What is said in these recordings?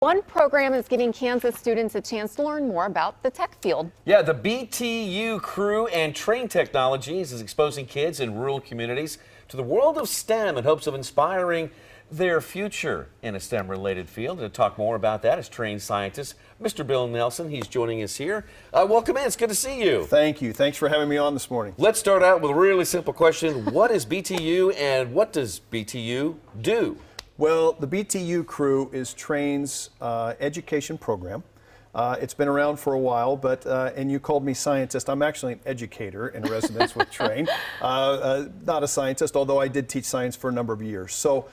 One program is giving Kansas students a chance to learn more about the tech field. Yeah, the BTU Crew and Train Technologies is exposing kids in rural communities to the world of STEM in hopes of inspiring their future in a STEM-related field. And to talk more about that is trained scientist Mr. Bill Nelson. He's joining us here. Welcome in. It's good to see you. Thank you. Thanks for having me on this morning. Let's start out with a really simple question. What is BTU and what does BTU do? Well, the BTU Crew is Train's education program. It's been around for a while, but and you called me scientist. I'm actually an educator in residence with Train, not a scientist, although I did teach science for a number of years. So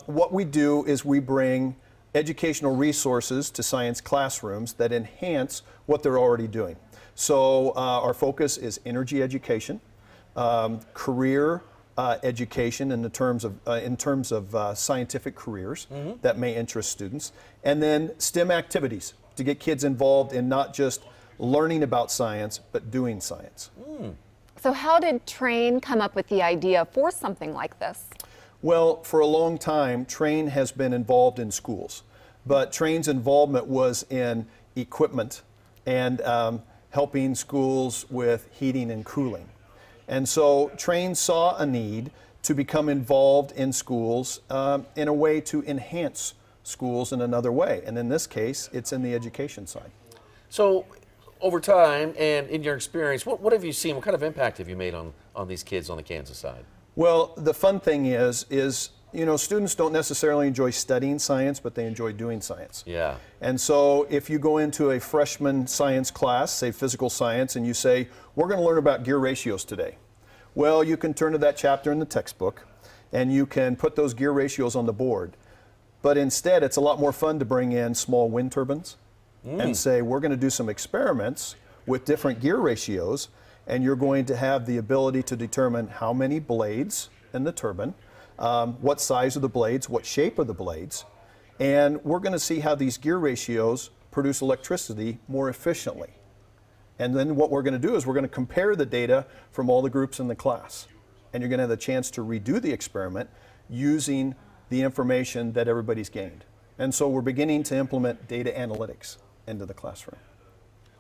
what we do is we bring educational resources to science classrooms that enhance what they're already doing. So our focus is energy education, career education in terms of scientific careers that may interest students, and then STEM activities to get kids involved in not just learning about science, but doing science. So how did Train come up with the idea for something like this? Well, for a long time, Train has been involved in schools, but Train's involvement was in equipment and helping schools with heating and cooling. And so Train saw a need to become involved in schools in a way to enhance schools in another way. And in this case, it's in the education side. So over time and in your experience, what have you seen? What kind of impact have you made on these kids on the Kansas side? Well, the fun thing is you know, students don't necessarily enjoy studying science, but they enjoy doing science. Yeah. And so if you go into a freshman science class, say physical science, and you say, we're going to learn about gear ratios today. Well, you can turn to that chapter in the textbook, and you can put those gear ratios on the board. But instead, it's a lot more fun to bring in small wind turbines and say, we're going to do some experiments with different gear ratios, and you're going to have the ability to determine how many blades in the turbine, what size of the blades, what shape of the blades, and we're going to see how these gear ratios produce electricity more efficiently. And then what we're going to do is we're going to compare the data from all the groups in the class, and you're going to have the chance to redo the experiment using the information that everybody's gained. And so we're beginning to implement data analytics into the classroom.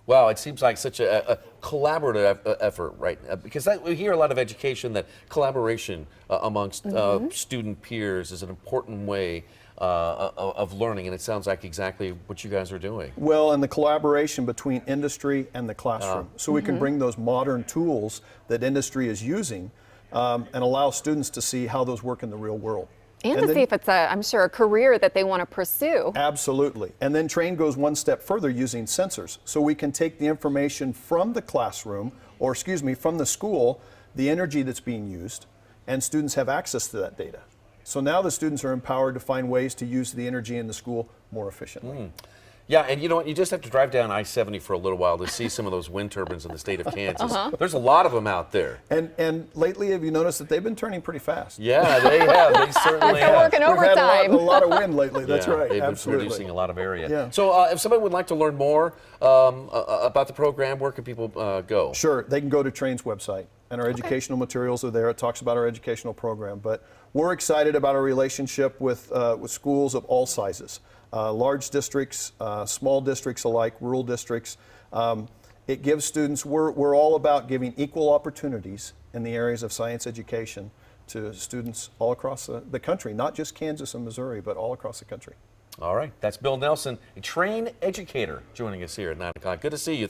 Wow, it seems like such a collaborative effort, right? Because we hear a lot of education that collaboration amongst student peers is an important way of learning, and it sounds like exactly what you guys are doing. Well, and the collaboration between industry and the classroom. So we can bring those modern tools that industry is using and allow students to see how those work in the real world. And to see if it's, I'm sure, a career that they want to pursue. Absolutely. And then Train goes one step further using sensors. So we can take the information from the classroom, or excuse me, from the school, the energy that's being used, and students have access to that data. So now the students are empowered to find ways to use the energy in the school more efficiently. Yeah, and you know what? You just have to drive down I-70 for a little while to see some of those wind turbines in the state of Kansas. There's a lot of them out there. And lately, have you noticed that they've been turning pretty fast? Yeah, they have. They certainly They're have. working overtime. We've had a lot of wind lately. That's Yeah, right. They've Absolutely. been producing a lot of area. Yeah. So if somebody would like to learn more about the program, where can people go? Sure, they can go to Train's website, and our educational materials are there. It talks about our educational program, but we're excited about our relationship with schools of all sizes, large districts, small districts alike, rural districts. It gives students, we're all about giving equal opportunities in the areas of science education to students all across the country, not just Kansas and Missouri, but all across the country. All right, that's Bill Nelson, a trained educator, joining us here at 9 o'clock. Good to see you.